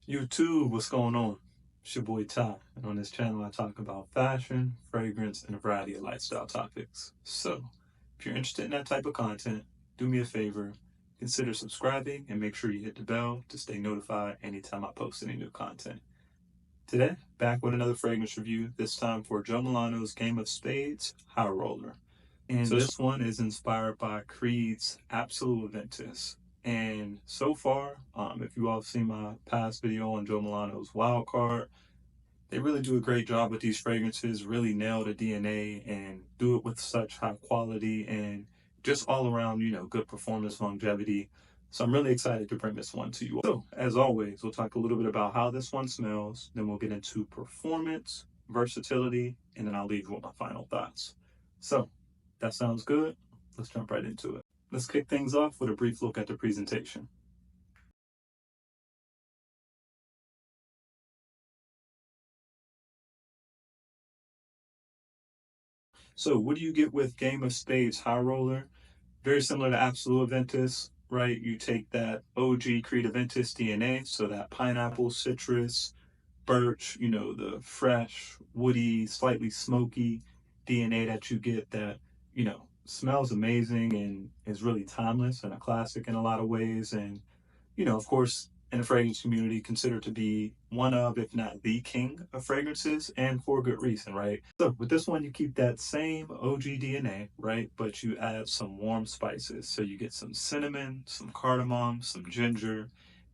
YouTube, what's going on? It's your boy Ty, and on this channel I talk about fashion, fragrance, and a variety of lifestyle topics. So, if you're interested in that type of content, do me a favor, consider subscribing and make sure you hit the bell to stay notified anytime I post any new content. Today, back with another fragrance review, this time for Joe Milano's Game of Spades High Roller. And so this one is inspired by Creed's Absolute Aventus. And so far, if you all have seen my past video on Joe Milano's Wild Card, they really do a great job with these fragrances, really nail the DNA and do it with such high quality and just all around, good performance longevity. So I'm really excited to bring this one to you. So as always, we'll talk a little bit about how this one smells, then we'll get into performance, versatility, and then I'll leave you with my final thoughts. So that sounds good. Let's jump right into it. Let's kick things off with a brief look at the presentation. So what do you get with Game of Spades High Roller? Very similar to Absolute Aventus, right? You take that OG Creed Aventus DNA, so that pineapple, citrus, birch, the fresh, woody, slightly smoky DNA that you get that, smells amazing and is really timeless and a classic in a lot of ways. And, of course, in the fragrance community, considered to be one of, if not the king of fragrances, and for good reason, right? So with this one, you keep that same OG DNA, right? But you add some warm spices. So you get some cinnamon, some cardamom, some ginger,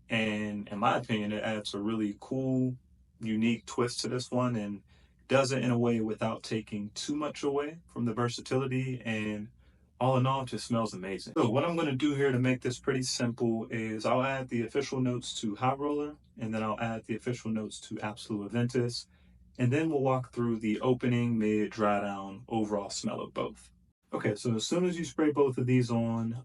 and in my opinion, it adds a really cool, unique twist to this one and does it in a way without taking too much away from the versatility. And all in all, it just smells amazing. So what I'm going to do here to make this pretty simple is I'll add the official notes to High Roller, and then I'll add the official notes to Absolute Aventus, and then we'll walk through the opening, mid, dry down, overall smell of both. Okay, so as soon as you spray both of these on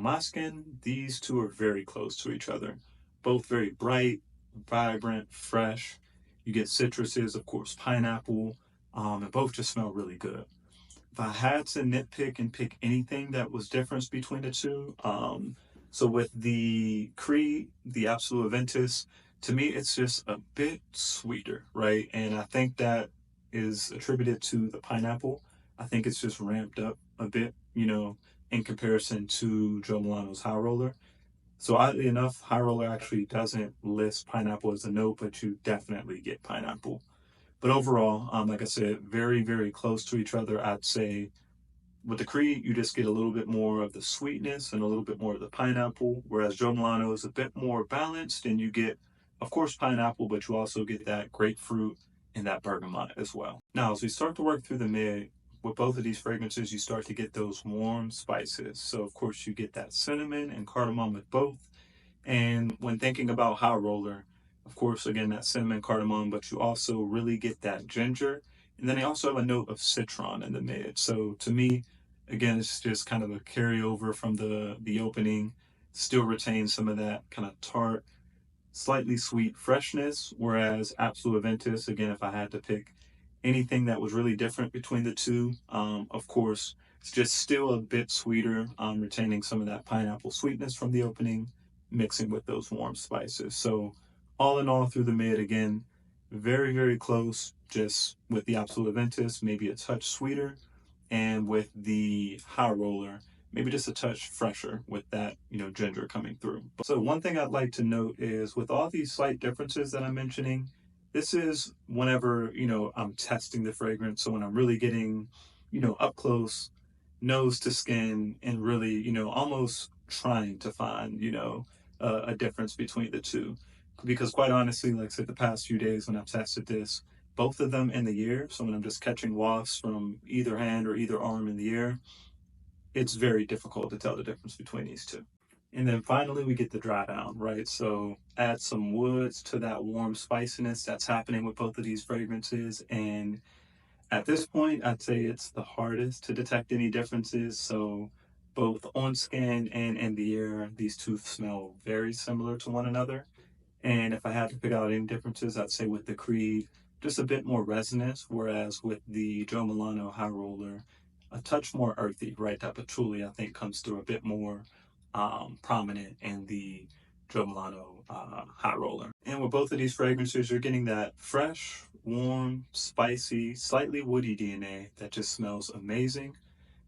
my skin, these two are very close to each other. Both very bright, vibrant, fresh. You get citruses, of course, pineapple, and both just smell really good. If I had to nitpick and pick anything that was difference between the two, so with the Creed, the Absolute Aventus, to me it's just a bit sweeter, right? And I think that is attributed to the pineapple. I think it's just ramped up a bit, in comparison to Joe Milano's High Roller. So oddly enough, High Roller actually doesn't list pineapple as a note, but you definitely get pineapple. But overall, like I said, very, very close to each other. I'd say with the Creed, you just get a little bit more of the sweetness and a little bit more of the pineapple, whereas Joe Milano is a bit more balanced, and you get, of course, pineapple, but you also get that grapefruit and that bergamot as well. Now, as we start to work through the mid, with both of these fragrances, you start to get those warm spices. So, of course, you get that cinnamon and cardamom with both. And when thinking about High Roller, of course, again, that cinnamon cardamom, but you also really get that ginger. And then they also have a note of citron in the mid. So to me, again, it's just kind of a carryover from the opening, still retains some of that kind of tart, slightly sweet freshness. Whereas Absolute Aventus, again, if I had to pick anything that was really different between the two, of course, it's just still a bit sweeter, retaining some of that pineapple sweetness from the opening, mixing with those warm spices. So all in all, through the mid, again, very, very close, just with the Absolute Aventus, maybe a touch sweeter, and with the High Roller, maybe just a touch fresher with that, ginger coming through. So one thing I'd like to note is with all these slight differences that I'm mentioning, this is whenever, I'm testing the fragrance. So when I'm really getting, up close, nose to skin, and really, almost trying to find, a difference between the two. Because quite honestly, like I said, the past few days when I've tested this, both of them in the air, so when I'm just catching wafts from either hand or either arm in the air, it's very difficult to tell the difference between these two. And then finally, we get the dry down, right? So add some woods to that warm spiciness that's happening with both of these fragrances. And at this point, I'd say it's the hardest to detect any differences. So both on skin and in the air, these two smell very similar to one another. And if I had to pick out any differences, I'd say with the Creed, just a bit more resonance, whereas with the Joe Milano High Roller, a touch more earthy, right? That patchouli, I think, comes through a bit more prominent in the Joe Milano High Roller. And with both of these fragrances, you're getting that fresh, warm, spicy, slightly woody DNA that just smells amazing.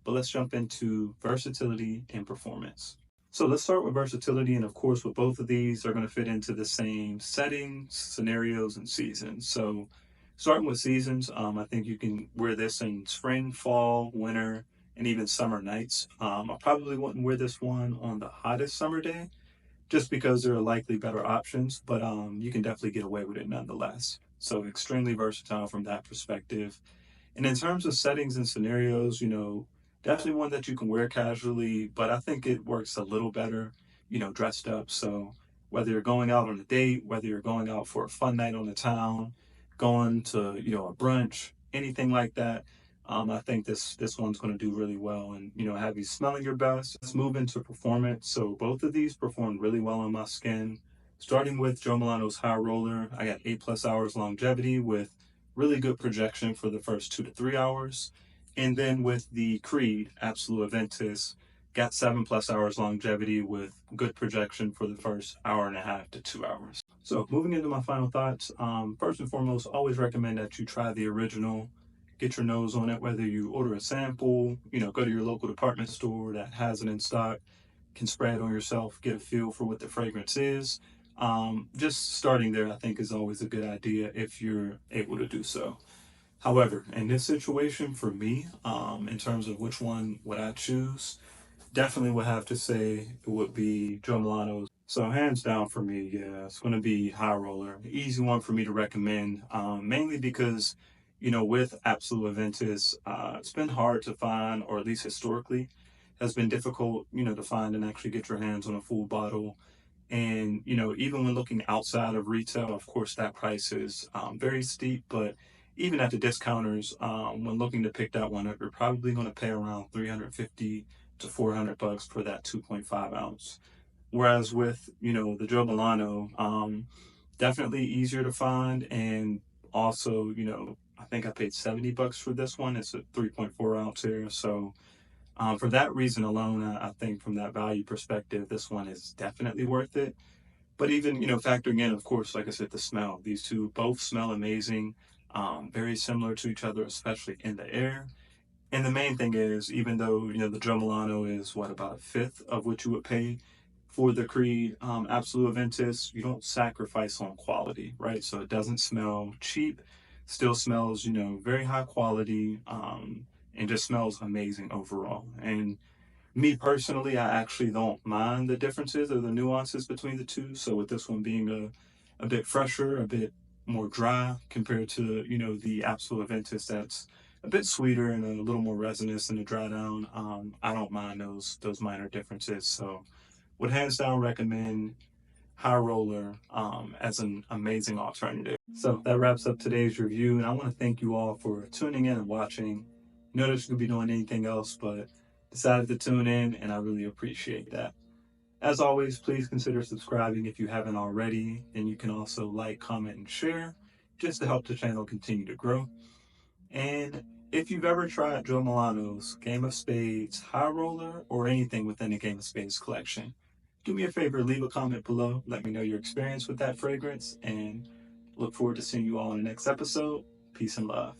But let's jump into versatility and performance. So let's start with versatility, and of course, with both of these, they're going to fit into the same settings, scenarios, and seasons. So, starting with seasons, I think you can wear this in spring, fall, winter, and even summer nights. I probably wouldn't wear this one on the hottest summer day, just because there are likely better options, but you can definitely get away with it nonetheless. So, extremely versatile from that perspective. And in terms of settings and scenarios, definitely one that you can wear casually, but I think it works a little better, dressed up. So whether you're going out on a date, whether you're going out for a fun night on the town, going to, a brunch, anything like that, I think this one's going to do really well and, have you smelling your best. Let's move into performance. So both of these performed really well on my skin. Starting with Joe Milano's High Roller, I got 8+ hours longevity with really good projection for the first 2 to 3 hours. And then with the Creed Absolute Aventus, got 7+ hours longevity with good projection for the first hour and a half to 2 hours. So moving into my final thoughts, first and foremost, always recommend that you try the original, get your nose on it, whether you order a sample, go to your local department store that has it in stock, can spray it on yourself, get a feel for what the fragrance is. Just starting there, I think, is always a good idea if you're able to do so. However, in this situation, for me, in terms of which one would I choose, definitely would have to say it would be Joe Milano's. So hands down for me, yeah, it's going to be High Roller. Easy one for me to recommend, mainly because, with Absolute Aventus, it's been hard to find, or at least historically, has been difficult, to find and actually get your hands on a full bottle. And, even when looking outside of retail, of course, that price is very steep, but even at the discounters, when looking to pick that one up, you're probably going to pay around 350 to 400 bucks for that 2.5 ounce. Whereas with, the Joe Milano, definitely easier to find. And also, I think I paid 70 bucks for this one. It's a 3.4 ounce here. So, for that reason alone, I think from that value perspective, this one is definitely worth it. But even, factoring in, of course, like I said, the smell, these two both smell amazing, very similar to each other, especially in the air. And the main thing is, even though, the Joe Milano is what, about a fifth of what you would pay for the Creed Absolute Aventus, you don't sacrifice on quality, right? So it doesn't smell cheap, still smells, very high quality, and just smells amazing overall. And me personally, I actually don't mind the differences or the nuances between the two. So with this one being a bit fresher, a bit more dry compared to, the Absolute Aventus that's a bit sweeter and a little more resinous in the dry down. I don't mind those minor differences. So would hands down recommend High Roller as an amazing alternative. So that wraps up today's review, and I want to thank you all for tuning in and watching. Notice you could be doing anything else, but decided to tune in, and I really appreciate that. As always, please consider subscribing if you haven't already, and you can also like, comment, and share just to help the channel continue to grow. And if you've ever tried Joe Milano's Game of Spades High Roller or anything within the Game of Spades collection, do me a favor, leave a comment below. Let me know your experience with that fragrance, and look forward to seeing you all in the next episode. Peace and love.